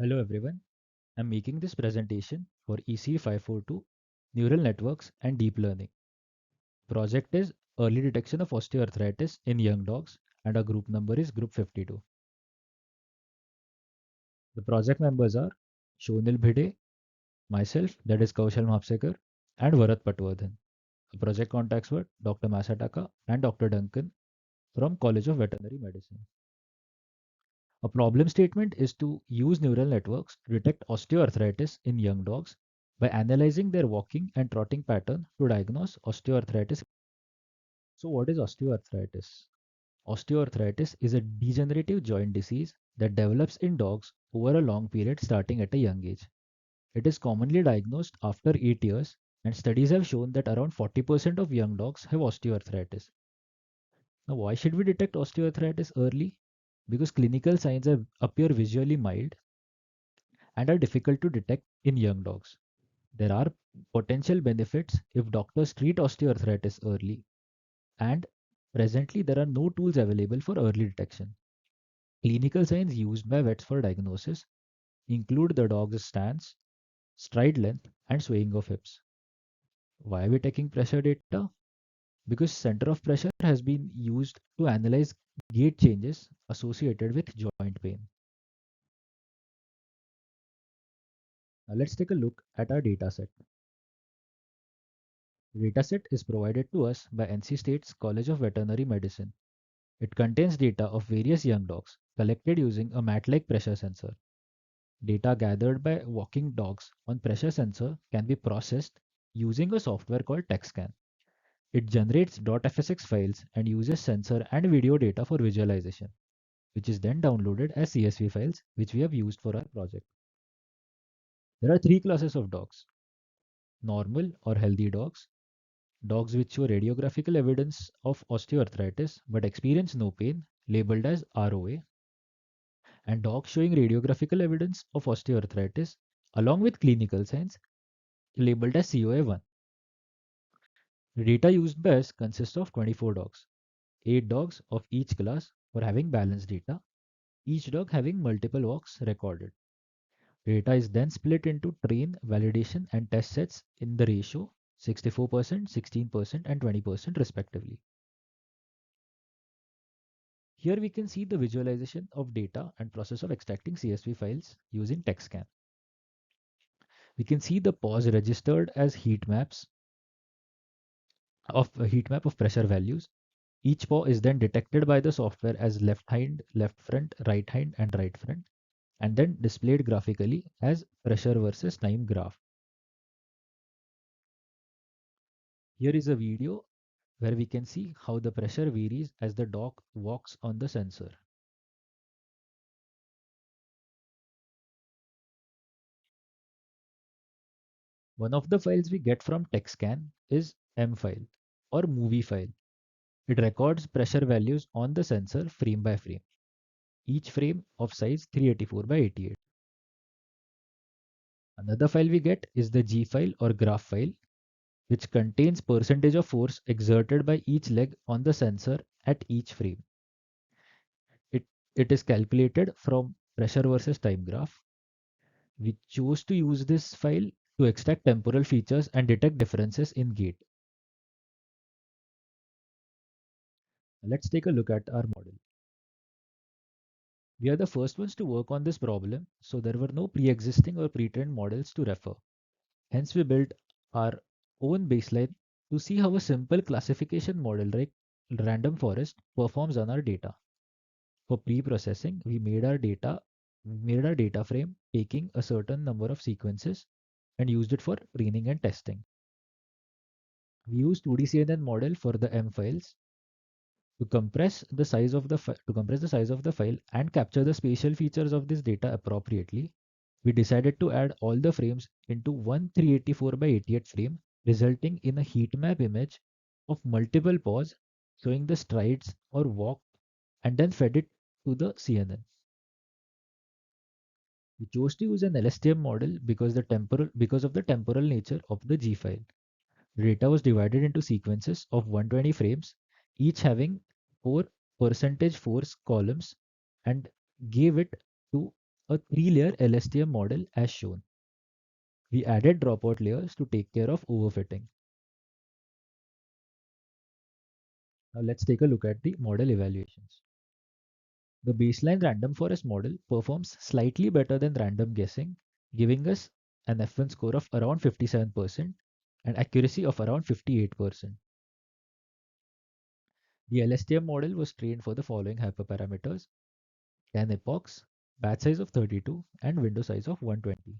Hello everyone, I'm making this presentation for ECE 542 Neural Networks and Deep Learning. Project is Early Detection of Osteoarthritis in Young Dogs and our group number is Group 52. The project members are Shonil Bhide, myself, that is Kaushal Mapsekar, and Varat Patwardhan. The project contacts were Dr. Masataka and Dr. Duncan from College of Veterinary Medicine. A problem statement is to use neural networks to detect osteoarthritis in young dogs by analyzing their walking and trotting pattern to diagnose osteoarthritis. So, what is osteoarthritis? Osteoarthritis is a degenerative joint disease that develops in dogs over a long period starting at a young age. It is commonly diagnosed after 8 years, and studies have shown that around 40% of young dogs have osteoarthritis. Now, why should we detect osteoarthritis early? Because clinical signs appear visually mild and are difficult to detect in young dogs. There are potential benefits if doctors treat osteoarthritis early, and presently there are no tools available for early detection. Clinical signs used by vets for diagnosis include the dog's stance, stride length, and swaying of hips. Why are we taking pressure data? Because center of pressure has been used to analyze gait changes associated with joint pain. Now let's take a look at our dataset. The dataset is provided to us by NC State's College of Veterinary Medicine. It contains data of various young dogs collected using a mat-like pressure sensor. Data gathered by walking dogs on pressure sensor can be processed using a software called TechScan. It generates .fsx files and uses sensor and video data for visualization, which is then downloaded as CSV files, which we have used for our project. There are three classes of dogs: normal or healthy dogs, dogs which show radiographical evidence of osteoarthritis but experience no pain, labeled as ROA, and dogs showing radiographical evidence of osteoarthritis along with clinical signs, labeled as COA1. The data used by us consists of 24 dogs, 8 dogs of each class for having balanced data, each dog having multiple walks recorded. Data is then split into train, validation, and test sets in the ratio 64%, 16%, and 20% respectively. Here we can see the visualization of data and process of extracting CSV files using TechScan. We can see the pause registered as a heat map of pressure values. Each paw is then detected by the software as left hind, left front, and right front, and then displayed graphically as pressure versus time graph. Here is a video where we can see how the pressure varies as the dog walks on the sensor. One of the files we get from TechScan is M file or movie file. It records pressure values on the sensor frame by frame, each frame of size 384 by 88. Another file we get is the G file or graph file, which contains percentage of force exerted by each leg on the sensor at each frame. It, it is calculated from pressure versus time graph. We chose to use this file to extract temporal features and detect differences in gait. Let's take a look at our model. We are the first ones to work on this problem, so there were no pre-existing or pre-trained models to refer. Hence, we built our own baseline to see how a simple classification model like random forest performs on our data. For pre-processing, we made our data frame taking a certain number of sequences and used it for training and testing. We used 2D CNN model for the M files to compress the size of the file and capture the spatial features of this data appropriately. We decided to add all the frames into one 384 by 88 frame, resulting in a heat map image of multiple paws showing the strides or walk, and then fed it to the CNN. We chose to use an LSTM model because of the temporal nature of the G file. Data was divided into sequences of 120 frames, each having 4 percentage force columns, and gave it to a 3-layer LSTM model as shown. We added dropout layers to take care of overfitting. Now let's take a look at the model evaluations. The baseline random forest model performs slightly better than random guessing, giving us an F1 score of around 57% and accuracy of around 58%. The LSTM model was trained for the following hyperparameters: 10 epochs, batch size of 32, and window size of 120.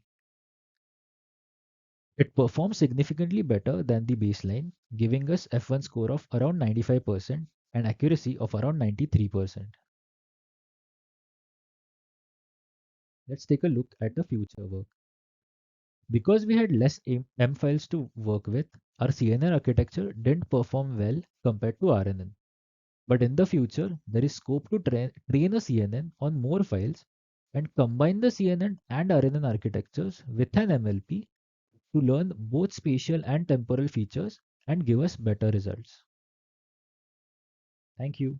It performs significantly better than the baseline, giving us F1 score of around 95% and accuracy of around 93%. Let's take a look at the future work. Because we had less M files to work with, our CNN architecture didn't perform well compared to RNN. But in the future, there is scope to train a CNN on more files and combine the CNN and RNN architectures with an MLP to learn both spatial and temporal features and give us better results. Thank you.